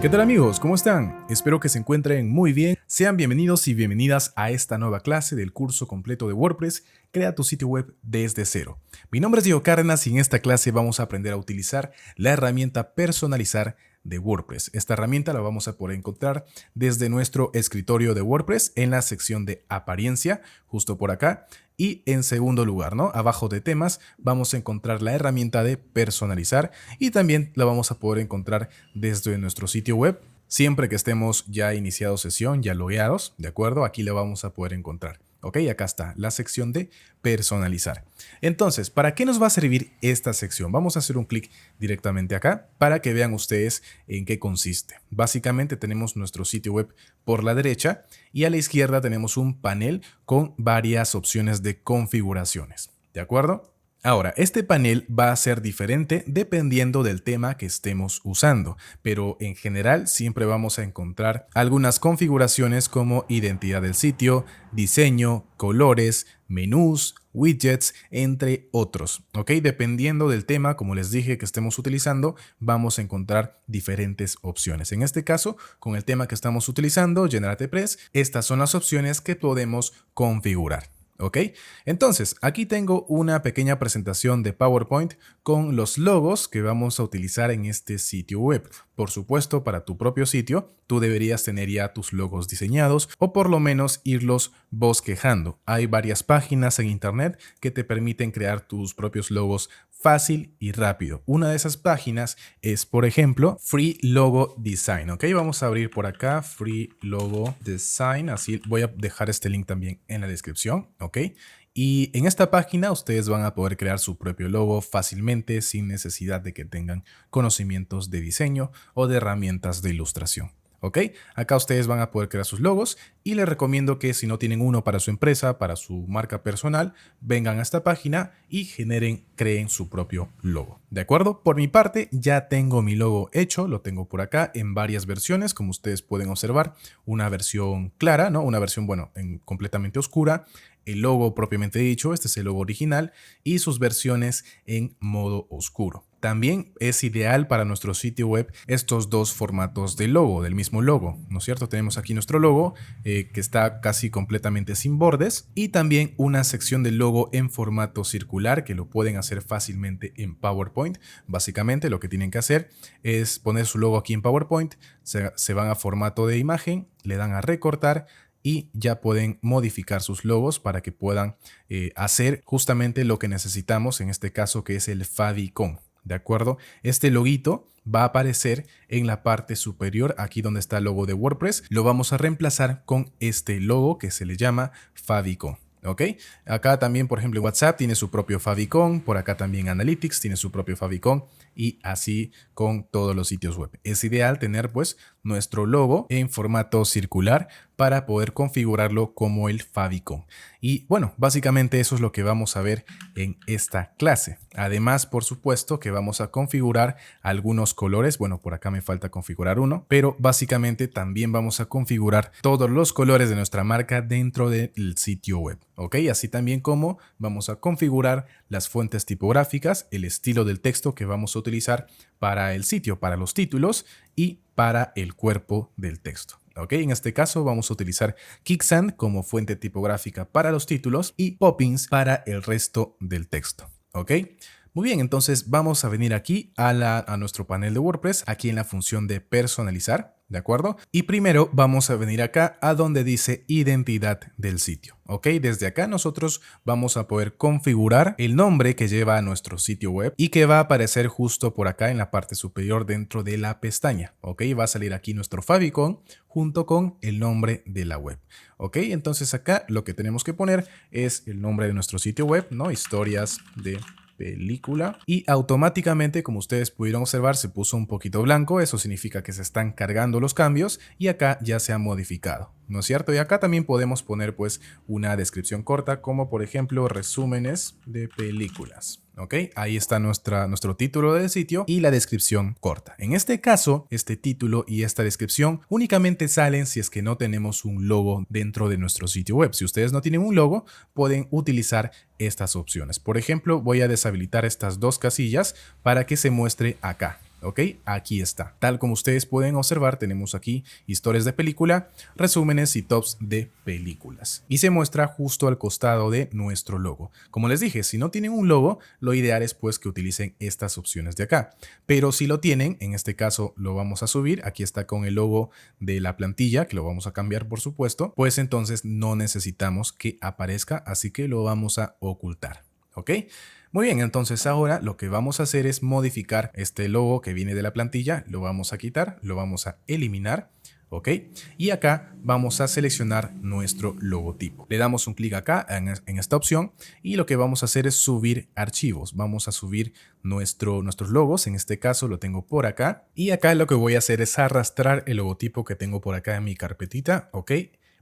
¿Qué tal amigos? ¿Cómo están? Espero que se encuentren muy bien. Sean bienvenidos y bienvenidas a esta nueva clase del curso completo de WordPress, Crea tu sitio web desde cero. Mi nombre es Diego Cárdenas y en esta clase vamos a aprender a utilizar la herramienta Personalizar de WordPress. Esta herramienta la vamos a poder encontrar desde nuestro escritorio de WordPress en la sección de apariencia, justo por acá. Y en segundo lugar, ¿no? Abajo de temas vamos a encontrar la herramienta de personalizar y también la vamos a poder encontrar desde nuestro sitio web. Siempre que estemos ya iniciado sesión, ya logueados, ¿de acuerdo? Aquí la vamos a poder encontrar. Ok, acá está la sección de personalizar. Entonces, ¿para qué nos va a servir esta sección? Vamos a hacer un clic directamente acá para que vean ustedes en qué consiste. Básicamente tenemos nuestro sitio web por la derecha y a la izquierda tenemos un panel con varias opciones de configuraciones. ¿De acuerdo? Ahora, este panel va a ser diferente dependiendo del tema que estemos usando, pero en general siempre vamos a encontrar algunas configuraciones como identidad del sitio, diseño, colores, menús, widgets, entre otros. ¿Ok? Dependiendo del tema, como les dije, que estemos utilizando, vamos a encontrar diferentes opciones. En este caso, con el tema que estamos utilizando, GeneratePress, estas son las opciones que podemos configurar. ¿Ok? Entonces, aquí tengo una pequeña presentación de PowerPoint con los logos que vamos a utilizar en este sitio web. Por supuesto, para tu propio sitio, tú deberías tener ya tus logos diseñados o por lo menos irlos bosquejando. Hay varias páginas en internet que te permiten crear tus propios logos fácil y rápido. Una de esas páginas es, por ejemplo, Free Logo Design. Ok, vamos a abrir por acá Free Logo Design. Así voy a dejar este link también en la descripción. Ok, y en esta página ustedes van a poder crear su propio logo fácilmente sin necesidad de que tengan conocimientos de diseño o de herramientas de ilustración. ¿Ok? Acá ustedes van a poder crear sus logos y les recomiendo que si no tienen uno para su empresa, para su marca personal, vengan a esta página y creen su propio logo. ¿De acuerdo? Por mi parte, ya tengo mi logo hecho, lo tengo por acá en varias versiones, como ustedes pueden observar. Una versión clara, ¿no? Una versión, bueno, completamente oscura. El logo propiamente dicho, este es el logo original y sus versiones en modo oscuro. También es ideal para nuestro sitio web estos dos formatos de logo, del mismo logo, ¿no es cierto? Tenemos aquí nuestro logo que está casi completamente sin bordes y también una sección del logo en formato circular que lo pueden hacer fácilmente en PowerPoint. Básicamente lo que tienen que hacer es poner su logo aquí en PowerPoint, se van a formato de imagen, le dan a recortar y ya pueden modificar sus logos para que puedan hacer justamente lo que necesitamos, en este caso que es el favicon. ¿De acuerdo? Este loguito va a aparecer en la parte superior, aquí donde está el logo de WordPress. Lo vamos a reemplazar con este logo que se le llama favicon. ¿Ok? Acá también, por ejemplo, WhatsApp tiene su propio favicon, por acá también Analytics tiene su propio favicon y así con todos los sitios web. Es ideal tener pues nuestro logo en formato circular para poder configurarlo como el favicon. Y bueno, básicamente eso es lo que vamos a ver en esta clase. Además, por supuesto que vamos a configurar algunos colores. Bueno, por acá me falta configurar uno, pero básicamente también vamos a configurar todos los colores de nuestra marca dentro del sitio web. ¿Ok? Así también como vamos a configurar las fuentes tipográficas, el estilo del texto que vamos a utilizar para el sitio, para los títulos y para el cuerpo del texto. ¿Ok? En este caso vamos a utilizar Kicksand como fuente tipográfica para los títulos y Poppins para el resto del texto. ¿Ok? Muy bien, entonces vamos a venir aquí a nuestro panel de WordPress, aquí en la función de personalizar, ¿de acuerdo? Y primero vamos a venir acá a donde dice identidad del sitio, ¿ok? Desde acá nosotros vamos a poder configurar el nombre que lleva a nuestro sitio web y que va a aparecer justo por acá en la parte superior dentro de la pestaña, ¿ok? Va a salir aquí nuestro favicon junto con el nombre de la web, ¿ok? Entonces acá lo que tenemos que poner es el nombre de nuestro sitio web, ¿no? Historias de película y automáticamente, como ustedes pudieron observar, se puso un poquito blanco. Eso significa que se están cargando los cambios y acá ya se ha modificado, ¿no es cierto? Y acá también podemos poner pues una descripción corta como por ejemplo resúmenes de películas. ¿Ok? Ahí está nuestro título del sitio y la descripción corta. En este caso, este título y esta descripción únicamente salen si es que no tenemos un logo dentro de nuestro sitio web. Si ustedes no tienen un logo, pueden utilizar estas opciones. Por ejemplo, voy a deshabilitar estas dos casillas para que se muestre acá. ¿ok? Aquí está. Tal como ustedes pueden observar, tenemos aquí historias de película, resúmenes y tops de películas. Y se muestra justo al costado de nuestro logo. Como les dije, si no tienen un logo, lo ideal es pues que utilicen estas opciones de acá. Pero si lo tienen, en este caso lo vamos a subir. Aquí está con el logo de la plantilla, que lo vamos a cambiar por supuesto. Pues entonces no necesitamos que aparezca, así que lo vamos a ocultar. ¿Ok? Muy bien, entonces ahora lo que vamos a hacer es modificar este logo que viene de la plantilla. Lo vamos a quitar, lo vamos a eliminar. ¿Ok? Y acá vamos a seleccionar nuestro logotipo. Le damos un clic acá en esta opción y lo que vamos a hacer es subir archivos. Vamos a subir nuestros logos. En este caso lo tengo por acá. Y acá lo que voy a hacer es arrastrar el logotipo que tengo por acá en mi carpetita. ¿Ok?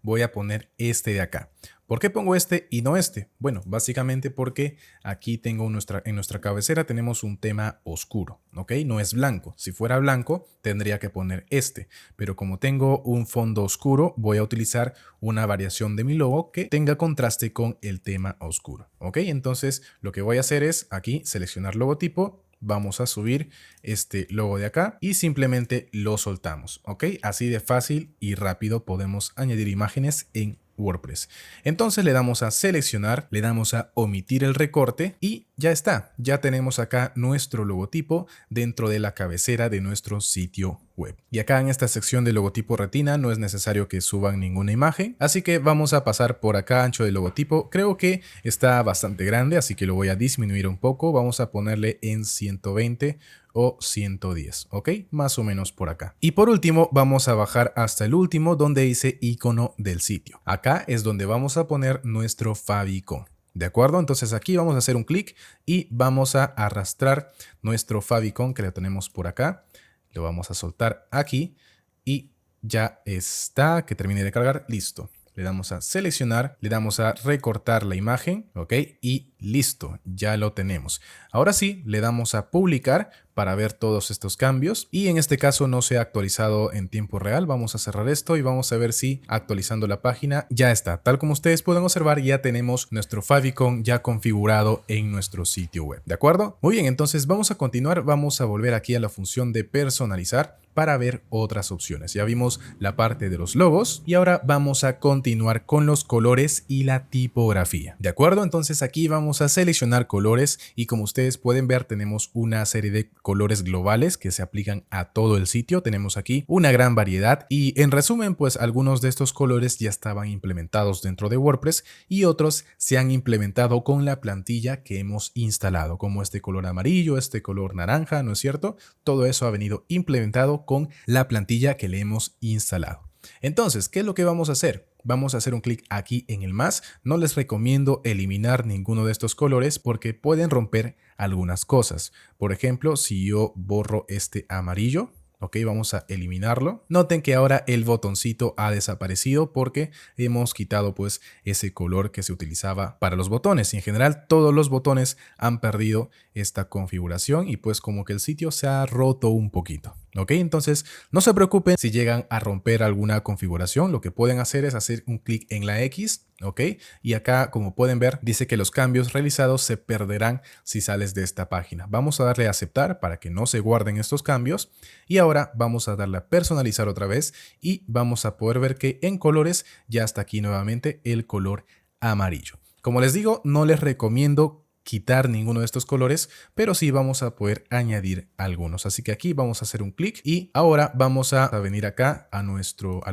Voy a poner este de acá. ¿Por qué pongo este y no este? Bueno, básicamente porque aquí tengo en nuestra cabecera tenemos un tema oscuro, ¿ok? No es blanco. Si fuera blanco, tendría que poner este. Pero como tengo un fondo oscuro, voy a utilizar una variación de mi logo que tenga contraste con el tema oscuro, ¿ok? Entonces, lo que voy a hacer es aquí seleccionar logotipo. Vamos a subir este logo de acá y simplemente lo soltamos, ¿ok? Así de fácil y rápido podemos añadir imágenes en WordPress. Entonces le damos a seleccionar, le damos a omitir el recorte y ya está. Ya tenemos acá nuestro logotipo dentro de la cabecera de nuestro sitio web. Y acá en esta sección de logotipo retina no es necesario que suban ninguna imagen, así que vamos a pasar por acá ancho de logotipo. Creo que está bastante grande, así que lo voy a disminuir un poco. Vamos a ponerle en 120 o 110, ¿ok? Más o menos por acá. Y por último, vamos a bajar hasta el último donde dice icono del sitio. Acá es donde vamos a poner nuestro favicon. ¿De acuerdo? Entonces aquí vamos a hacer un clic y vamos a arrastrar nuestro favicon que lo tenemos por acá. Lo vamos a soltar aquí y ya está, que termine de cargar, listo. Le damos a seleccionar, le damos a recortar la imagen, ¿ok? Y listo, ya lo tenemos. Ahora sí, le damos a publicar para ver todos estos cambios y en este caso no se ha actualizado en tiempo real. Vamos a cerrar esto y vamos a ver si actualizando la página ya está. Tal como ustedes pueden observar, ya tenemos nuestro favicon ya configurado en nuestro sitio web. ¿De acuerdo? Muy bien, entonces vamos a continuar. Vamos a volver aquí a la función de personalizar para ver otras opciones. Ya vimos la parte de los logos y ahora vamos a continuar con los colores y la tipografía. ¿De acuerdo? Entonces aquí vamos a seleccionar colores y como ustedes pueden ver tenemos una serie de colores globales que se aplican a todo el sitio. Tenemos aquí una gran variedad y en resumen pues algunos de estos colores ya estaban implementados dentro de WordPress y otros se han implementado con la plantilla que hemos instalado, como este color amarillo, este color naranja, ¿no es cierto? Todo eso ha venido implementado con la plantilla que le hemos instalado. Entonces, ¿qué es lo que vamos a hacer? Vamos a hacer un clic aquí en el más. No les recomiendo eliminar ninguno de estos colores porque pueden romper algunas cosas. Por ejemplo, si yo borro este amarillo, ok, vamos a eliminarlo. Noten que ahora el botoncito ha desaparecido porque hemos quitado pues ese color que se utilizaba para los botones y en general todos los botones han perdido esta configuración y pues como que el sitio se ha roto un poquito. Ok, entonces no se preocupen si llegan a romper alguna configuración. Lo que pueden hacer es hacer un clic en la X, ok, y acá como pueden ver dice que los cambios realizados se perderán si sales de esta página. Vamos a darle a aceptar para que no se guarden estos cambios y ahora vamos a darle a personalizar otra vez y vamos a poder ver que en colores ya está aquí nuevamente el color amarillo. Como les digo, no les recomiendo quitar ninguno de estos colores, pero sí vamos a poder añadir algunos. Así que aquí vamos a hacer un clic y ahora vamos a venir acá a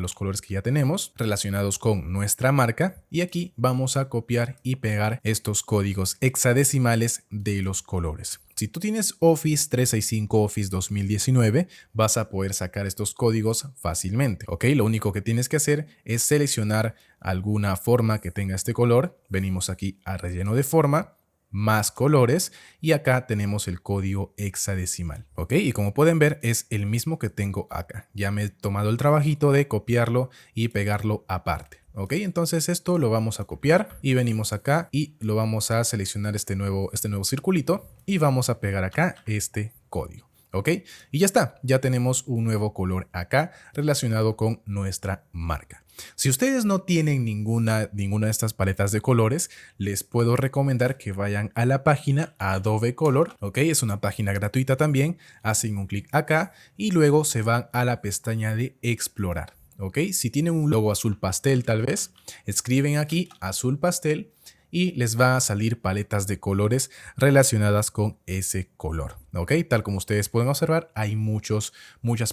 los colores que ya tenemos relacionados con nuestra marca y aquí vamos a copiar y pegar estos códigos hexadecimales de los colores. Si tú tienes Office 365, Office 2019, vas a poder sacar estos códigos fácilmente, ¿ok? Lo único que tienes que hacer es seleccionar alguna forma que tenga este color. Venimos aquí a relleno de forma, más colores y acá tenemos el código hexadecimal, ¿ok? Y como pueden ver es el mismo que tengo acá. Ya me he tomado el trabajito de copiarlo y pegarlo aparte. Ok, entonces esto lo vamos a copiar y venimos acá y lo vamos a seleccionar este nuevo circulito y vamos a pegar acá este código. ¿Ok? Y ya está, ya tenemos un nuevo color acá relacionado con nuestra marca. Si ustedes no tienen ninguna de estas paletas de colores, les puedo recomendar que vayan a la página Adobe Color, ¿ok? Es una página gratuita también, hacen un clic acá y luego se van a la pestaña de explorar, ¿ok? Si tienen un logo azul pastel tal vez, escriben aquí azul pastel y les va a salir paletas de colores relacionadas con ese color, ¿ok? Tal como ustedes pueden observar, hay muchas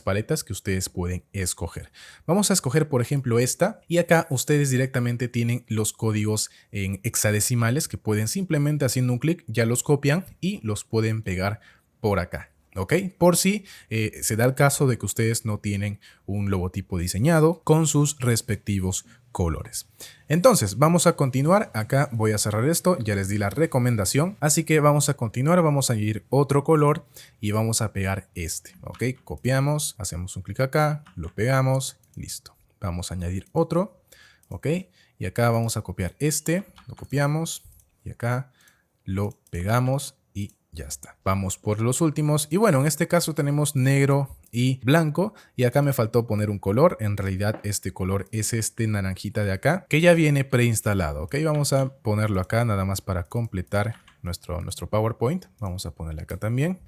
paletas que ustedes pueden escoger. Vamos a escoger, por ejemplo, esta y acá ustedes directamente tienen los códigos en hexadecimales que pueden simplemente haciendo un clic ya los copian y los pueden pegar por acá. ¿Ok? Por si se da el caso de que ustedes no tienen un logotipo diseñado con sus respectivos colores. Entonces, vamos a continuar. Acá voy a cerrar esto, ya les di la recomendación. Así que vamos a continuar, vamos a añadir otro color y vamos a pegar este. ¿Ok? Copiamos, hacemos un clic acá, lo pegamos, listo. Vamos a añadir otro. ¿Ok? Y acá vamos a copiar este, lo copiamos y acá lo pegamos. Ya está. Vamos por los últimos. Y bueno, en este caso tenemos negro y blanco. Y acá me faltó poner un color. En realidad este color es este naranjita de acá, que ya viene preinstalado. Ok, vamos a ponerlo acá nada más para completar nuestro PowerPoint. Vamos a ponerle acá también.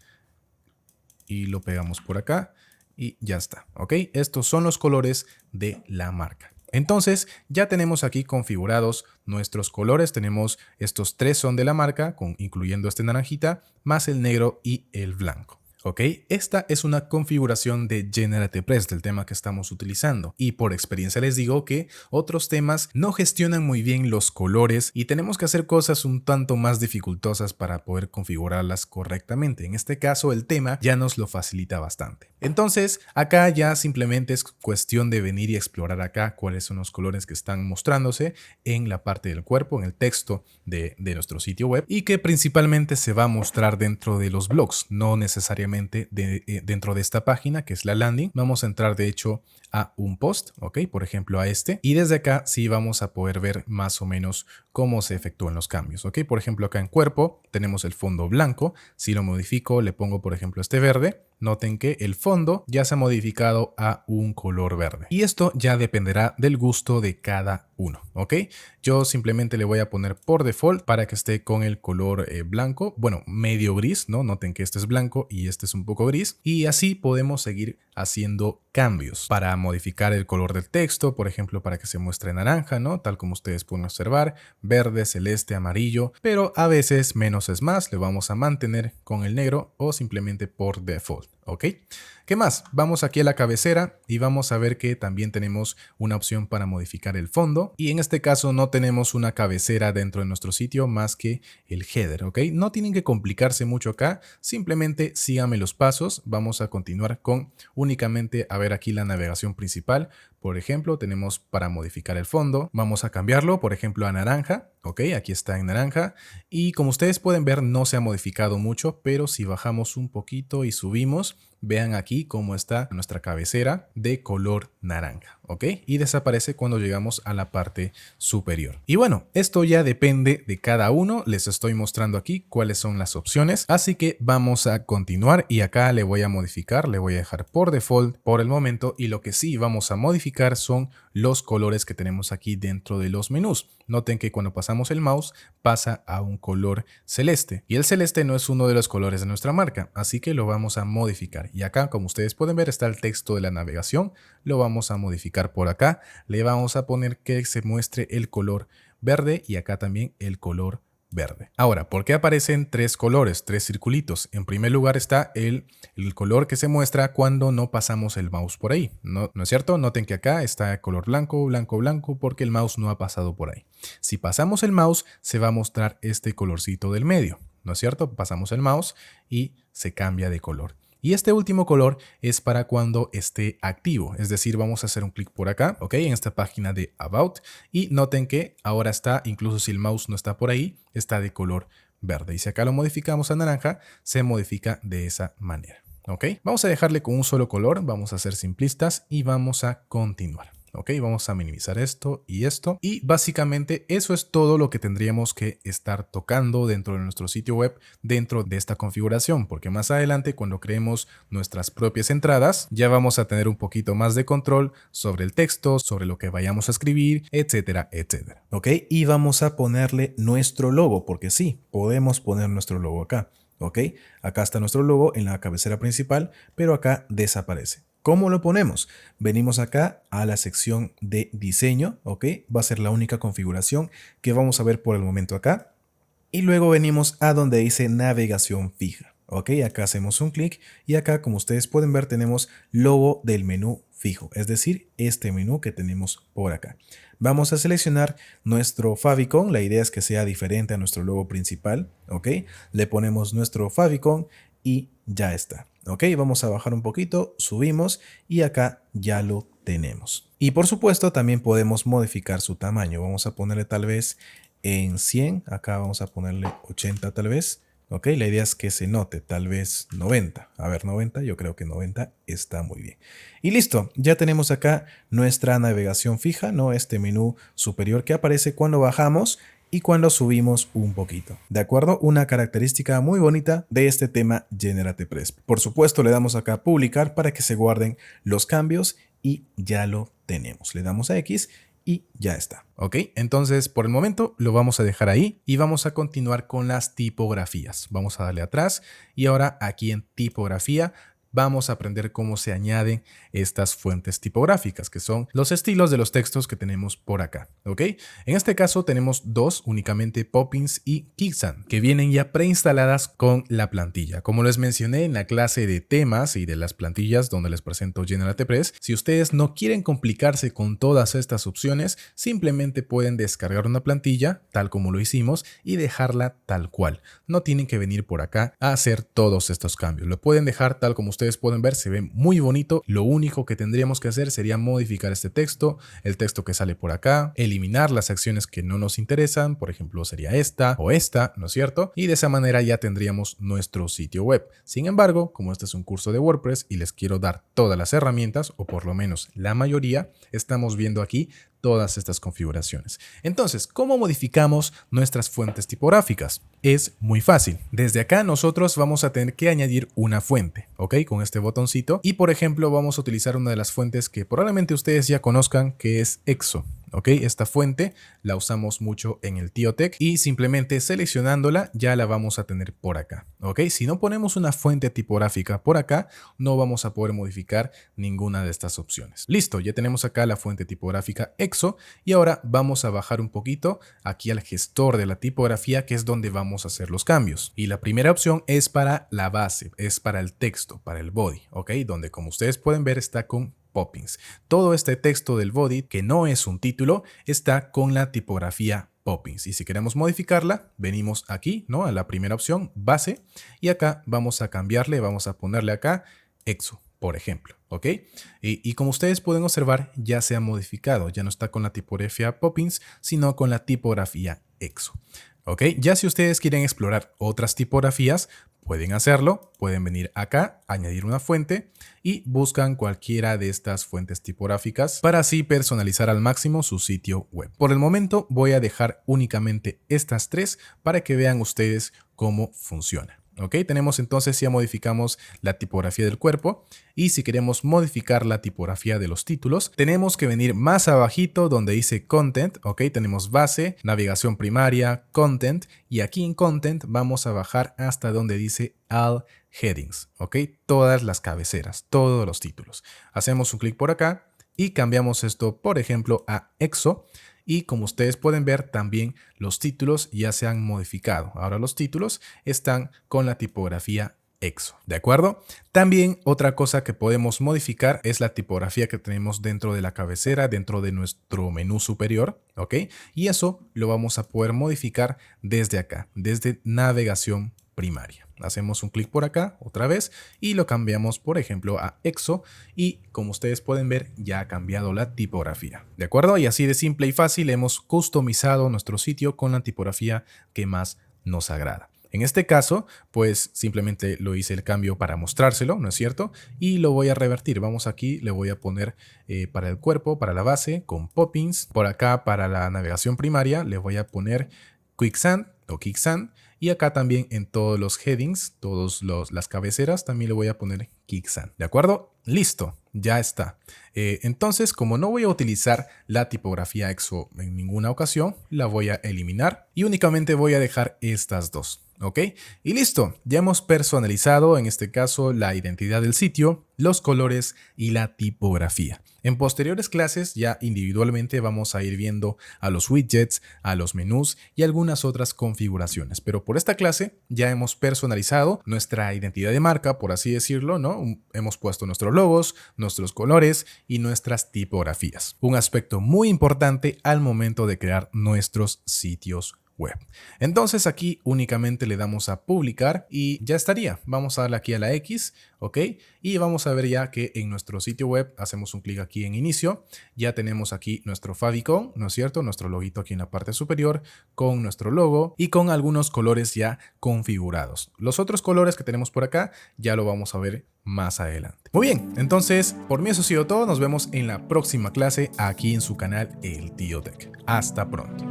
Y lo pegamos por acá. Y ya está. Ok, estos son los colores de la marca. Entonces ya tenemos aquí configurados nuestros colores. Tenemos estos tres son de la marca, incluyendo este naranjita, más el negro y el blanco. ¿Ok? Esta es una configuración de GeneratePress del tema que estamos utilizando. Y por experiencia les digo que otros temas no gestionan muy bien los colores y tenemos que hacer cosas un tanto más dificultosas para poder configurarlas correctamente. En este caso el tema ya nos lo facilita bastante. Entonces acá ya simplemente es cuestión de venir y explorar acá cuáles son los colores que están mostrándose en la parte del cuerpo, en el texto de nuestro sitio web y que principalmente se va a mostrar dentro de los blogs, no necesariamente dentro de esta página que es la landing. Vamos a entrar de hecho a un post, ok, por ejemplo a este, y desde acá sí vamos a poder ver más o menos cómo se efectúan los cambios, ok. Por ejemplo acá en cuerpo tenemos el fondo blanco. Si lo modifico, le pongo por ejemplo este verde, noten que el fondo ya se ha modificado a un color verde y esto ya dependerá del gusto de cada uno, ok. Yo simplemente le voy a poner por default para que esté con el color blanco, bueno, medio gris, ¿no? Noten que este es blanco y este es un poco gris y así podemos seguir haciendo cambios para modificar el color del texto, por ejemplo, para que se muestre naranja, ¿no? Tal como ustedes pueden observar, verde, celeste, amarillo, pero a veces menos es más, le vamos a mantener con el negro o simplemente por default, ¿ok? ¿Qué más? Vamos aquí a la cabecera y vamos a ver que también tenemos una opción para modificar el fondo y en este caso no tenemos una cabecera dentro de nuestro sitio más que el header, ¿ok? No tienen que complicarse mucho acá, simplemente síganme los pasos. Vamos a continuar con únicamente a ver aquí la navegación principal. Por ejemplo, tenemos para modificar el fondo, vamos a cambiarlo, por ejemplo, a naranja, ok, aquí está en naranja y como ustedes pueden ver no se ha modificado mucho, pero si bajamos un poquito y subimos, vean aquí cómo está nuestra cabecera de color naranja, ok, y desaparece cuando llegamos a la parte superior. Y bueno, esto ya depende de cada uno, les estoy mostrando aquí cuáles son las opciones, así que vamos a continuar y acá le voy a modificar, le voy a dejar por default por el momento y lo que sí vamos a modificar son los colores que tenemos aquí dentro de los menús. Noten que cuando pasamos el mouse pasa a un color celeste y el celeste no es uno de los colores de nuestra marca, así que lo vamos a modificar. Y acá, como ustedes pueden ver, está el texto de la navegación, lo vamos a modificar por acá, le vamos a poner que se muestre el color verde y acá también el color verde. Ahora, ¿por qué aparecen tres colores, tres circulitos? En primer lugar está el color que se muestra cuando no pasamos el mouse por ahí. ¿No es cierto? Noten que acá está el color blanco, blanco, blanco porque el mouse no ha pasado por ahí. Si pasamos el mouse se va a mostrar este colorcito del medio. ¿No es cierto? Pasamos el mouse y se cambia de color. Y este último color es para cuando esté activo, es decir, vamos a hacer un clic por acá, ok, en esta página de About y noten que ahora está, incluso si el mouse no está por ahí, está de color verde. Y si acá lo modificamos a naranja, se modifica de esa manera, ok. Vamos a dejarle con un solo color, vamos a ser simplistas y vamos a continuar. Ok, vamos a minimizar esto y esto. Y básicamente eso es todo lo que tendríamos que estar tocando dentro de nuestro sitio web, dentro de esta configuración, porque más adelante cuando creemos nuestras propias entradas, ya vamos a tener un poquito más de control sobre el texto, sobre lo que vayamos a escribir, etcétera, etcétera. Ok, y vamos a ponerle nuestro logo, porque sí, podemos poner nuestro logo acá. Ok, acá está nuestro logo en la cabecera principal, pero acá desaparece. ¿Cómo lo ponemos? Venimos acá a la sección de diseño, ok, va a ser la única configuración que vamos a ver por el momento acá. Y luego venimos a donde dice navegación fija. Ok, acá hacemos un clic y acá, como ustedes pueden ver, tenemos logo del menú fijo, es decir, este menú que tenemos por acá. Vamos a seleccionar nuestro favicon, la idea es que sea diferente a nuestro logo principal, ok. Le ponemos nuestro favicon y ya está. Ok, vamos a bajar un poquito, subimos y acá ya lo tenemos. Y por supuesto también podemos modificar su tamaño. Vamos a ponerle tal vez en 100, acá vamos a ponerle 80 tal vez. Ok, la idea es que se note, tal vez 90. A ver, 90, yo creo que 90 está muy bien. Y listo, ya tenemos acá nuestra navegación fija, ¿no? Este menú superior que aparece cuando bajamos y cuando subimos un poquito. ¿De acuerdo? Una característica muy bonita de este tema GeneratePress. Por supuesto, le damos acá a publicar para que se guarden los cambios y ya lo tenemos. Le damos a X y ya está. Ok, entonces por el momento lo vamos a dejar ahí y vamos a continuar con las tipografías. Vamos a darle atrás y ahora aquí en tipografía vamos a aprender cómo se añaden estas fuentes tipográficas, que son los estilos de los textos que tenemos por acá. ¿Ok? En este caso tenemos dos únicamente, Poppins y Kicksan, que vienen ya preinstaladas con la plantilla. Como les mencioné en la clase de temas y de las plantillas donde les presento GeneratePress, si ustedes no quieren complicarse con todas estas opciones, simplemente pueden descargar una plantilla, tal como lo hicimos, y dejarla tal cual. No tienen que venir por acá a hacer todos estos cambios. Lo pueden dejar tal como ustedes pueden ver, se ve muy bonito. Lo único que tendríamos que hacer sería modificar este texto, el texto que sale por acá, eliminar las acciones que no nos interesan, por ejemplo sería esta o esta, ¿no es cierto? Y de esa manera ya tendríamos nuestro sitio web. Sin embargo, como este es un curso de WordPress y les quiero dar todas las herramientas, o por lo menos la mayoría, estamos viendo aquí todas estas configuraciones. Entonces, ¿cómo modificamos nuestras fuentes tipográficas? Es muy fácil. Desde acá nosotros vamos a tener que añadir una fuente, ¿ok? Con este botoncito. Y por ejemplo, vamos a utilizar una de las fuentes que probablemente ustedes ya conozcan, que es EXO. ¿Ok? Esta fuente la usamos mucho en el TioTech y simplemente seleccionándola ya la vamos a tener por acá. ¿Ok? Si no ponemos una fuente tipográfica por acá, no vamos a poder modificar ninguna de estas opciones. Listo, ya tenemos acá la fuente tipográfica EXO y ahora vamos a bajar un poquito aquí al gestor de la tipografía, que es donde vamos a hacer los cambios. Y la primera opción es para la base, es para el texto, para el body, ¿ok? Donde, como ustedes pueden ver, está con Poppins. Todo este texto del body, que no es un título, está con la tipografía Poppins. Y si queremos modificarla, venimos aquí, ¿no? A la primera opción, base, y acá vamos a cambiarle, vamos a ponerle acá EXO, por ejemplo, ¿ok? Y como ustedes pueden observar, ya se ha modificado, ya no está con la tipografía Poppins, sino con la tipografía EXO. ¿Ok? Ya si ustedes quieren explorar otras tipografías, pueden hacerlo, pueden venir acá, añadir una fuente y buscan cualquiera de estas fuentes tipográficas para así personalizar al máximo su sitio web. Por el momento voy a dejar únicamente estas tres para que vean ustedes cómo funciona. ¿Ok? Tenemos entonces, ya modificamos la tipografía del cuerpo y si queremos modificar la tipografía de los títulos, tenemos que venir más abajito donde dice Content, ¿ok? Tenemos base, navegación primaria, Content y aquí en Content vamos a bajar hasta donde dice All Headings, ¿ok? Todas las cabeceras, todos los títulos. Hacemos un clic por acá y cambiamos esto, por ejemplo, a EXO. Y como ustedes pueden ver, también los títulos ya se han modificado. Ahora los títulos están con la tipografía EXO, ¿de acuerdo? También otra cosa que podemos modificar es la tipografía que tenemos dentro de la cabecera, dentro de nuestro menú superior, ¿ok? Y eso lo vamos a poder modificar desde acá, desde navegación primaria. Hacemos un clic por acá otra vez y lo cambiamos, por ejemplo, a EXO y como ustedes pueden ver ya ha cambiado la tipografía, ¿de acuerdo? Y así de simple y fácil hemos customizado nuestro sitio con la tipografía que más nos agrada. En este caso, pues simplemente lo hice el cambio para mostrárselo, ¿no es cierto? Y lo voy a revertir. Vamos aquí, le voy a poner para el cuerpo, para la base, con Poppins. Por acá, para la navegación primaria, le voy a poner Quicksand o Kicksand. Y acá también en todos los headings, todas las cabeceras, también le voy a poner Kicksand. ¿De acuerdo? Listo, ya está. Entonces, como no voy a utilizar la tipografía EXO en ninguna ocasión, la voy a eliminar y únicamente voy a dejar estas dos. ¿Ok? Y listo, ya hemos personalizado en este caso la identidad del sitio, los colores y la tipografía. En posteriores clases ya individualmente vamos a ir viendo a los widgets, a los menús y algunas otras configuraciones. Pero por esta clase ya hemos personalizado nuestra identidad de marca, por así decirlo, ¿no? Hemos puesto nuestros logos, nuestros colores y nuestras tipografías. Un aspecto muy importante al momento de crear nuestros sitios web. Entonces aquí únicamente le damos a publicar y ya estaría. Vamos a darle aquí a la X, ¿ok? Y vamos a ver ya que en nuestro sitio web hacemos un clic aquí en inicio. Ya tenemos aquí nuestro favicon, ¿no es cierto? Nuestro loguito aquí en la parte superior con nuestro logo y con algunos colores ya configurados. Los otros colores que tenemos por acá ya lo vamos a ver más adelante. Muy bien, entonces por mí eso ha sido todo. Nos vemos en la próxima clase aquí en su canal El Tío Tech. Hasta pronto.